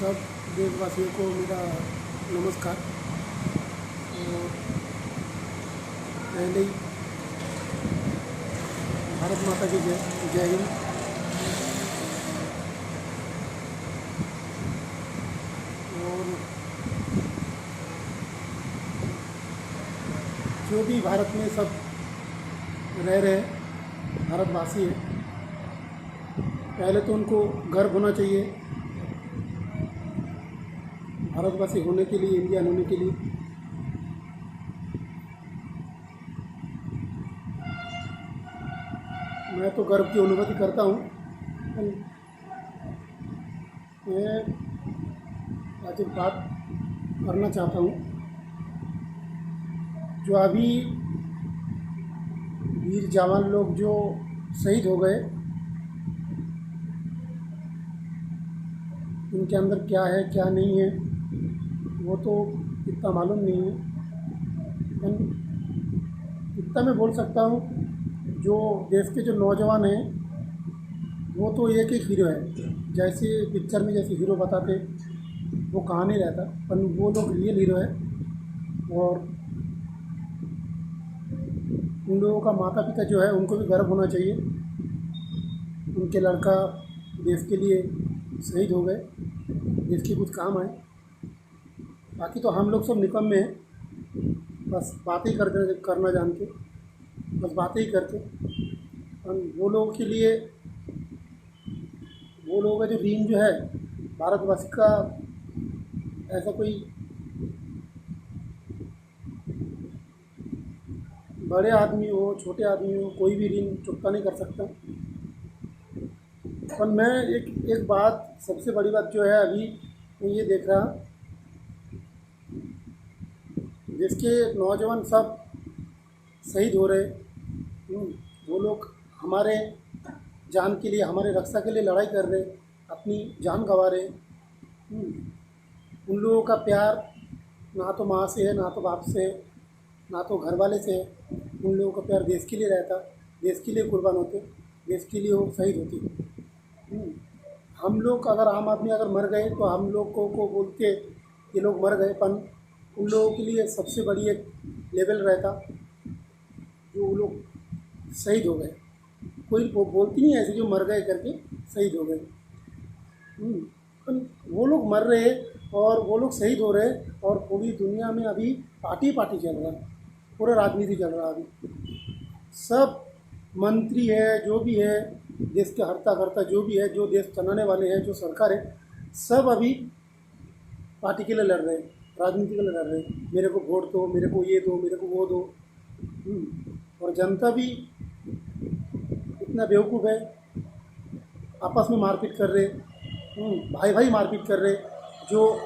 सब देशवासियों को मेरा नमस्कार। और पहले ही भारत माता की जय। जय हिंद। और जो भी भारत में सब रह रहे भारतवासी हैं, पहले तो उनको गर्व होना चाहिए भारतवासी होने के लिए, इंडियन होने के लिए। मैं तो गर्व की अनुभूति करता हूँ। मैं आज एक बात करना चाहता हूँ। जो अभी वीर जवान लोग जो शहीद हो गए, उनके अंदर क्या है क्या नहीं है वो तो इतना मालूम नहीं है। इतना मैं बोल सकता हूँ, जो देश के जो नौजवान हैं वो तो एक एक हीरो है। जैसे पिक्चर में जैसे हीरो बताते वो कहाँ नहीं रहता, पर वो लोग रियल हीरो है। और उन लोगों का माता पिता जो है उनको भी गर्व होना चाहिए, उनके लड़का देश के लिए शहीद हो गए, देश के कुछ काम आए। बाकी तो हम लोग सब निकम्मे हैं, बस बातें करना जानते, बस बातें ही करते। और वो लोगों के लिए, वो लोगों का जो टीम जो है भारतवासी का, ऐसा कोई बड़े आदमी हो छोटे आदमी हो, कोई भी ऋण चुकता नहीं कर सकता। पर मैं एक बात, सबसे बड़ी बात जो है अभी मैं ये देख रहा, जिसके नौजवान सब शहीद हो रहे, वो लोग हमारे जान के लिए, हमारे रक्षा के लिए लड़ाई कर रहे, अपनी जान गंवा रहे। उन लोगों का प्यार ना तो माँ से है, ना तो बाप से है, ना तो घर वाले से है। उन लोगों का प्यार देश के लिए रहता, देश के लिए कुर्बान होते, देश के लिए वो शहीद होती। हम लोग अगर, आम आदमी अगर मर गए तो हम लोग को बोलते ये लोग मर गए, पर उन लोगों के लिए सबसे बड़ी एक लेवल रहता जो वो लोग शहीद हो गए। कोई बोलती नहीं ऐसे जो मर गए करके शहीद हो गए। पर वो लोग मर रहे और वो लोग शहीद हो रहे, और पूरी दुनिया में अभी पार्टी पार्टी चल रहा है, पूरा राजनीति चल रहा है अभी। सब मंत्री है, जो भी है, देश के हर्ता करता जो भी है, जो देश चलाने वाले हैं, जो सरकार है, सब अभी पार्टी के लिए लड़ रहे हैं, राजनीति के लिए लड़ रहे हैं। मेरे को वोट दो, मेरे को ये दो, मेरे को वो दो। और जनता भी इतना बेवकूफ़ है, आपस में मारपीट कर रहे, भाई भाई मारपीट कर रहे। जो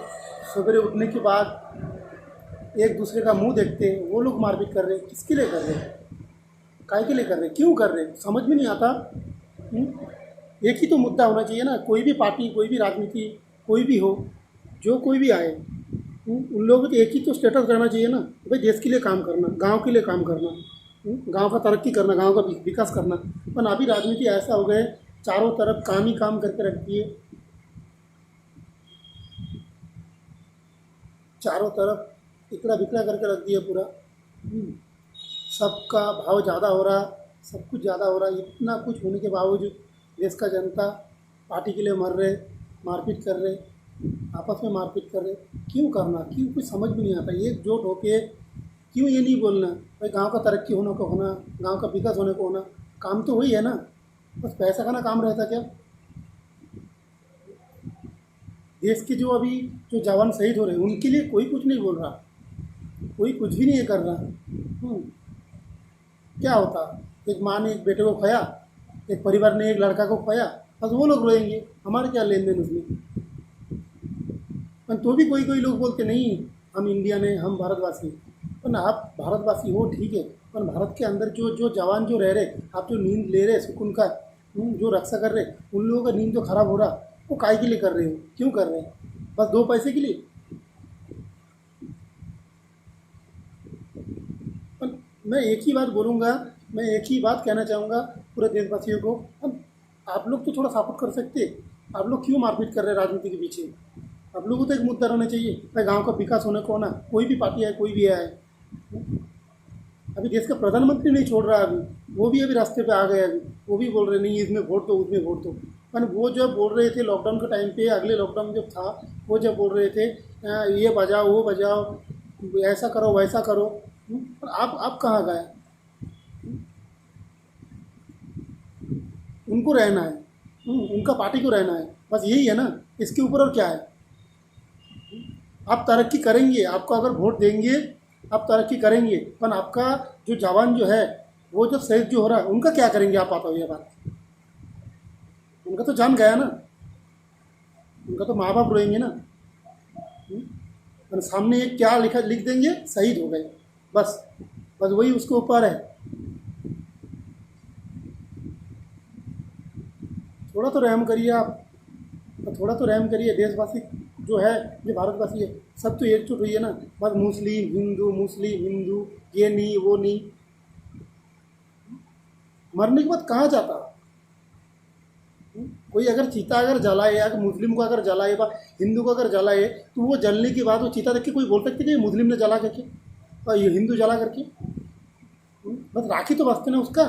सवेरे उठने के बाद एक दूसरे का मुंह देखते हैं वो लोग मारपीट कर रहे। किसके लिए कर रहे, काय के लिए कर रहे, क्यों कर रहे, समझ में नहीं आता। एक ही तो मुद्दा होना चाहिए ना, कोई भी पार्टी, कोई भी राजनीति, कोई भी हो, जो कोई भी आए, उन लोगों को एक ही तो स्टेटस रहना चाहिए ना, भाई देश के लिए काम करना, गांव के लिए काम करना, गांव का तरक्की करना, गांव का विकास करना। पर अभी राजनीति ऐसा हो गए, चारों तरफ काम ही काम करके रख दिए, चारों तरफ इकड़ा बिकड़ा करके रख दिया पूरा। सबका भाव ज़्यादा हो रहा, सब कुछ ज़्यादा हो रहा। इतना कुछ होने के बावजूद देश का जनता पार्टी के लिए मर रहे, मारपीट कर रहे, आपस में मारपीट कर रहे। क्यों करना, क्यों, कुछ समझ में नहीं आता। एकजुट होके क्यों ये नहीं बोलना भाई गांव का तरक्की होने को होना, गांव का विकास होने को होना। काम तो वही है ना, बस पैसा खाना काम रहता क्या। देश के जो अभी जो जवान शहीद हो रहे हैं उनके लिए कोई कुछ नहीं बोल रहा, कोई कुछ भी नहीं कर रहा। क्या होता, एक माँ ने एक बेटे को खोया, एक परिवार ने एक लड़का को खोया, बस वो लोग रोएंगे, हमारे क्या लेन देन उसमें। पर तो भी कोई कोई लोग बोलते नहीं हम इंडियन हैं, हम भारतवासी। पर आप भारतवासी हो ठीक है, पर भारत के अंदर जो जो जवान जो रह रहे, आप जो नींद ले रहे सुकून का, जो रक्षा कर रहे, उन लोगों का नींद जो खराब हो रहा, वो काय के लिए कर रहे हो, क्यों कर रहे हैं, बस दो पैसे के लिए। पर मैं एक ही बात बोलूँगा, मैं एक ही बात कहना चाहूँगा पूरे देशवासियों को, अब आप लोग तो थोड़ा सपोर्ट कर सकते, आप लोग क्यों मारपीट कर रहे हैं राजनीति के पीछे। आप लोगों को तो एक मुद्दा रहना चाहिए भाई, गांव का विकास होने को ना, कोई भी पार्टी है, कोई भी है। अभी देश का प्रधानमंत्री नहीं छोड़ रहा अभी, वो भी अभी रास्ते पे आ गए अभी, वो भी बोल रहे नहीं इसमें वोट दो, उसमें वोट दो। पर वो जब बोल रहे थे लॉकडाउन के टाइम पे, अगले लॉकडाउन जब था, वो जब बोल रहे थे ये बजाओ वो बजाओ, ऐसा करो वैसा करो, पर आप कहाँ गए? उनको रहना है, उनका पार्टी को रहना है, बस यही है ना, इसके ऊपर और क्या है? आप तरक्की करेंगे, आपको अगर वोट देंगे आप तरक्की करेंगे, पर आपका जो जवान जो है, वो जो शहीद जो हो रहा है, उनका क्या करेंगे आप बताओ ये बात? उनका तो जान गया ना, उनका तो माँ बाप रोएंगे ना। और सामने एक क्या लिखा लिख देंगे, शहीद हो गए, बस। बस वही उसके ऊपर है। थोड़ा तो रहम करिए आप, थोड़ा तो रहम करिए। देशवासी जो है, जो भारतवासी है, सब तो एकजुट हुई है ना। बस मुस्लिम हिंदू, ये नहीं वो नहीं। मरने के बाद कहाँ जाता? कोई अगर चीता अगर जलाए, अगर मुस्लिम को अगर जलाए बा हिंदू को अगर जलाए, तो वो जलने के बाद वो चीता देख के कोई बोल सकते कि ये मुस्लिम ने जला करके और ये हिंदू जला करके? बस राखी तो बसते ना उसका।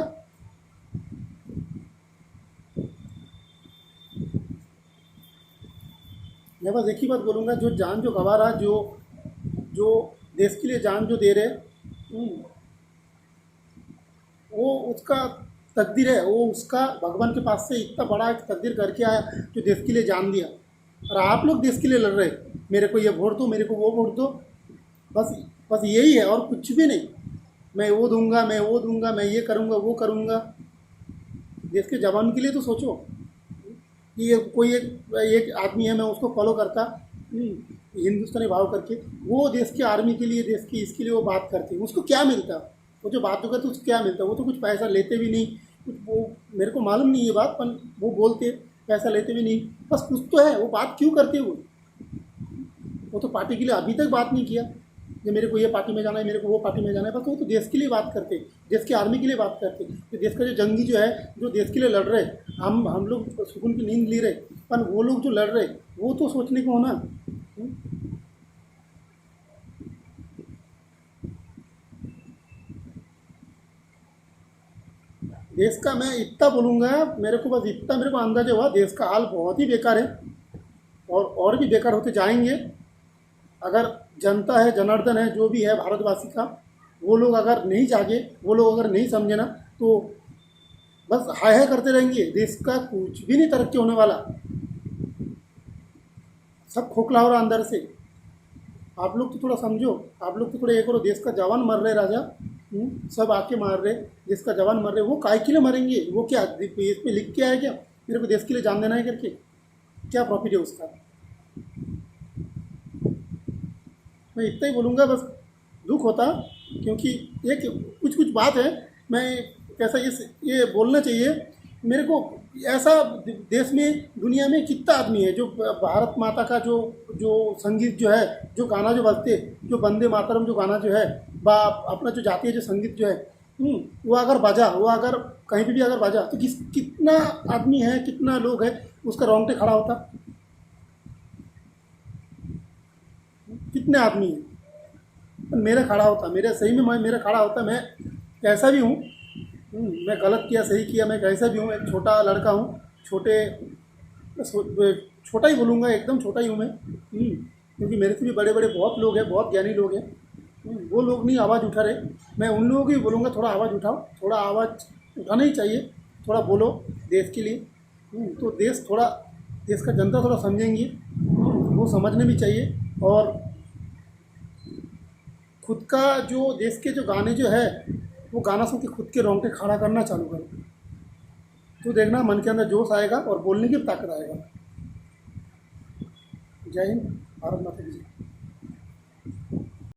मैं बस एक ही बात बोलूँगा, जो जान जो गंवा रहा, जो जो देश के लिए जान जो दे रहे, वो उसका तकदीर है, वो उसका भगवान के पास से इतना बड़ा एक तकदीर करके आया, जो देश के लिए जान दिया। और आप लोग देश के लिए लड़ रहे, मेरे को ये वोट दो, मेरे को वो वोट दो, बस। बस यही है और कुछ भी नहीं। मैं वो दूंगा, मैं वो दूंगा, मैं ये करूँगा वो करूँगा। देश के जवान के लिए तो सोचो कि ये कोई एक आदमी है, मैं उसको फॉलो करता हिंदुस्तानी भाव करके, वो देश के आर्मी के लिए, देश की इसके लिए वो बात करते, उसको क्या मिलता? वो जो बात करते उसको क्या मिलता? वो तो कुछ पैसा लेते भी नहीं, कुछ वो मेरे को मालूम नहीं ये बात, पर वो बोलते पैसा लेते भी नहीं, बस कुछ तो है। वो बात क्यों करते? वो तो पार्टी के लिए अभी तक बात नहीं किया कि मेरे को ये पार्टी में जाना है, मेरे को वो पार्टी में जाना है, बस वो तो देश के लिए बात करते, देश की आर्मी के लिए बात करते, तो देश का जो जंगी जो है, जो देश के लिए लड़ रहे, हम लोग सुकून की नींद ले रहे, पर वो लोग जो लड़ रहे, वो तो सोचने को होना। देश का मैं इतना बोलूँगा, मेरे को बस इतना मेरे को अंदाजा हुआ, देश का हाल बहुत ही बेकार है, और भी बेकार होते जाएंगे। अगर जनता है, जनार्दन है, जो भी है भारतवासी का, वो लोग अगर नहीं जागे, वो लोग अगर नहीं समझे ना, तो बस हाय हाय करते रहेंगे, देश का कुछ भी नहीं तरक्की होने वाला, सब खोखला हो रहा अंदर से। आप लोग तो थोड़ा समझो, आप लोग तो थोड़ा ये करो, देश का जवान मर रहे राजा, सब आके मार रहे, देश का जवान मर रहे, वो काय के लिए मरेंगे? वो क्या इस पे लिख के आया क्या मेरे को देश के लिए जान देना है करके? क्या प्रॉफिट है उसका? मैं इतना ही बोलूँगा बस। दुख होता, क्योंकि एक कुछ कुछ बात है, मैं कैसा ये बोलना चाहिए मेरे को। ऐसा देश में, दुनिया में कितना आदमी है जो भारत माता का जो जो संगीत जो है, जो गाना जो बजते, जो वंदे मातरम जो गाना जो है, बा अपना जो जातीय जो संगीत जो है, वो अगर बजा, वो अगर कहीं पे भी अगर बजा, तो कितना आदमी है, कितना लोग है, उसका रोंगटे खड़ा होता, कितने आदमी हैं। पर मेरा खड़ा होता, मेरे सही में मेरा खड़ा होता। मैं कैसा भी हूँ, मैं गलत किया सही किया, मैं कैसा भी हूँ, एक छोटा लड़का हूँ, छोटा ही बोलूँगा, एकदम छोटा ही हूँ मैं। क्योंकि मेरे से भी बड़े बड़े बहुत लोग हैं, बहुत ज्ञानी लोग हैं। वो लोग नहीं आवाज़ उठा रहे, मैं उन लोगों को भी बोलूँगा थोड़ा आवाज़ उठाओ, थोड़ा आवाज़ उठाना ही चाहिए, थोड़ा बोलो देश के लिए। तो देश का जनता थोड़ा समझेंगी, वो समझने भी चाहिए। और खुद का जो देश के जो गाने जो है, वो गाना सुन के खुद के रोंगटे खड़ा करना चालू करो, तो देखना मन के अंदर जोश आएगा और बोलने की ताकत आएगा। जय हिंद, भारत माता की